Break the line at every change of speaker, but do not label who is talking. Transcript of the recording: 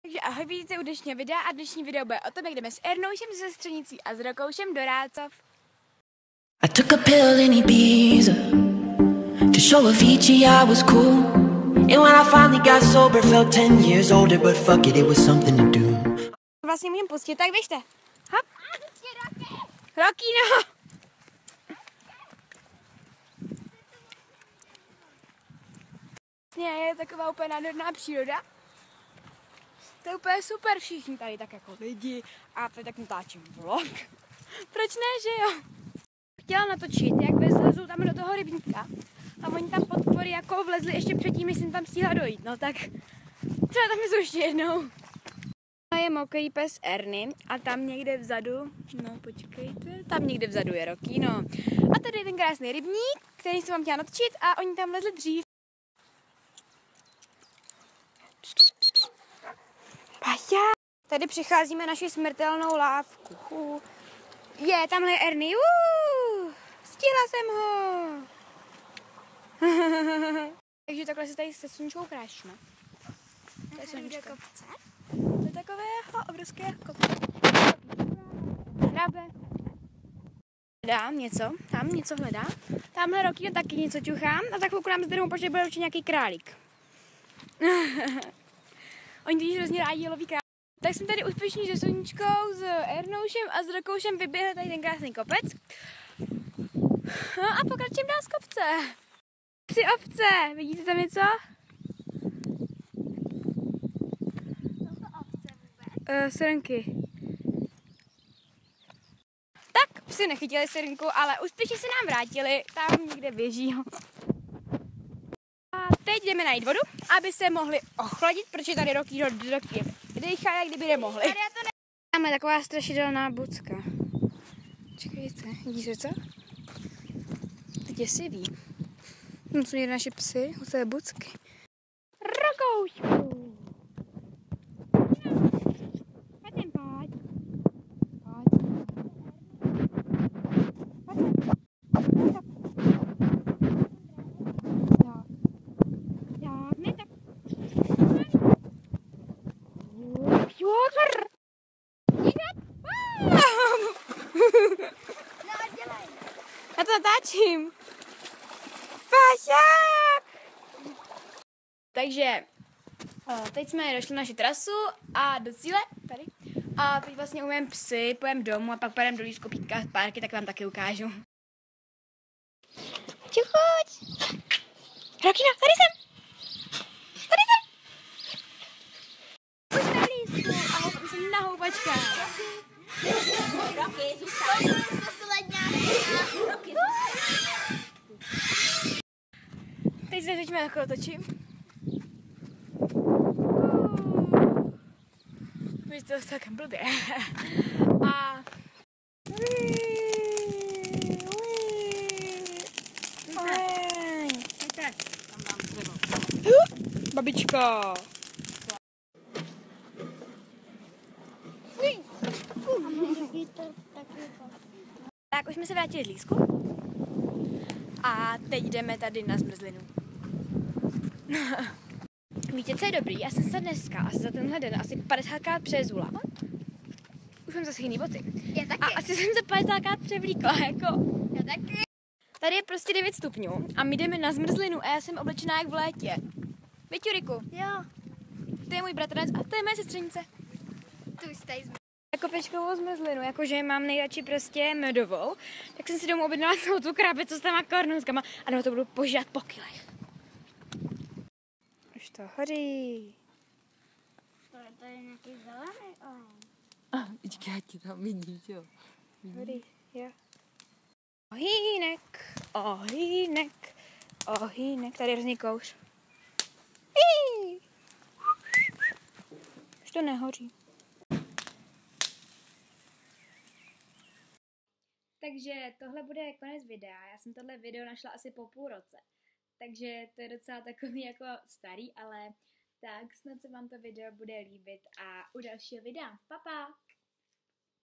Takže ahoj, vidíte u dnešního videa a dnešní video bude o tom, jak jdeme s Ernoušem, se Střenicí a s Rokoušem do Rácov.
I took a pill in Ibiza to show Avicii I was cool. And when I finally got sober, felt 10 years older, but fuck it, it was something to do.
Vlastně můžeme pustit, tak běžte. Hop. Roky, no. Vlastně je taková úplně nádherná příroda. To je úplně super, všichni tady tak jako lidi a tady tak natáčím vlog. Proč ne, že jo? Chtěla natočit, jak vlezou tam do toho rybníka a oni tam podpory jako vlezli ještě předtím, než jsem tam stihla dojít, no tak třeba tam jsou ještě jednou. Je mokrý pes Erny a tam někde vzadu, no počkejte, tam někde vzadu je Roky, no. A tady je ten krásný rybník, který jsem vám chtěla natočit a oni tam vlezli dřív. Paťa! Tady přicházíme naši smrtelnou lávku. Je, tamhle je Erny. Stihla jsem ho. Takže takhle se tady se sluníčkou krášíme. To je sluníčko. To je takové obrovské kopce. Hrabe. Hledám něco, tam něco hledá. Tamhle Roky taky něco ťuchám a za chvilku nám zdrhnou, protože bude určitě nějaký králík. Oni totiž hrozně rádi loví králík. Tak jsme tady úspěšní se Sluníčkou, s Ernoušem a s Rokoušem vyběhli tady ten krásný kopec. No a pokračujeme dál z kopce. 3 ovce, vidíte tam něco?
Co to ovce vůbec?
Srnky. Tak, psi nechytili srnku, ale úspěšně se nám vrátili, tam někde běží. A teď jdeme najít vodu, aby se mohli ochladit, protože tady Roky dýchá, jak kdyby nemohli. Máme taková strašidelná bucka. Čekejte, vidíš co? To je děsivý. No jsou někde naši psy, u té bucky. Rokoušku! Pojď. Já to natáčím. Pašák! Takže teď jsme došli na naši trasu a do cíle tady. A teď vlastně umím psy, pojem domů a pak pojedeme do Lískopítka párky, tak vám taky ukážu. Čuchuť! Rokino, tady jsem! Tady jsem! Už jsme v lístku a už jsem na houbačkách.
Roky, zůstaň. Roky, zůstaň.
Teď se teď jako otočím. Víš, to je celkem blbě. A... Babička. Tak už jsme se vrátili z lístku. A teď jdeme tady na zmrzlinu. Víte, co je dobrý? Já jsem se dneska asi za tenhle den asi 50krát přezula. Už mám zase jiný boty.
Já taky.
A asi jsem se 50krát převlíkla, jako.
Já taky.
Tady je prostě 9 stupňů a my jdeme na zmrzlinu a já jsem oblečená jak v létě. Víš, Juriku?
Jo.
To je můj bratranec a to je moje sestřenice.
Tu jste
Jako pečkovou zmrzlinu, jakože mám nejradši prostě medovou, tak jsem si domů objednala celou tu krabici s těma kornouskama a nebo to budu požírat po kilech. Už to hoří.
To je nějaký zelený oheň.
Počkej, já ti tam vidím, jo.
Hoří, jo. Ohýnek, ohýnek, ohýnek, tady je hrozný kouř. Už to nehoří. Takže tohle bude konec videa. Já jsem tohle video našla asi po půl roce. Takže to je docela takový jako starý, ale tak snad se vám to video bude líbit a u dalšího videa. Pa, pa!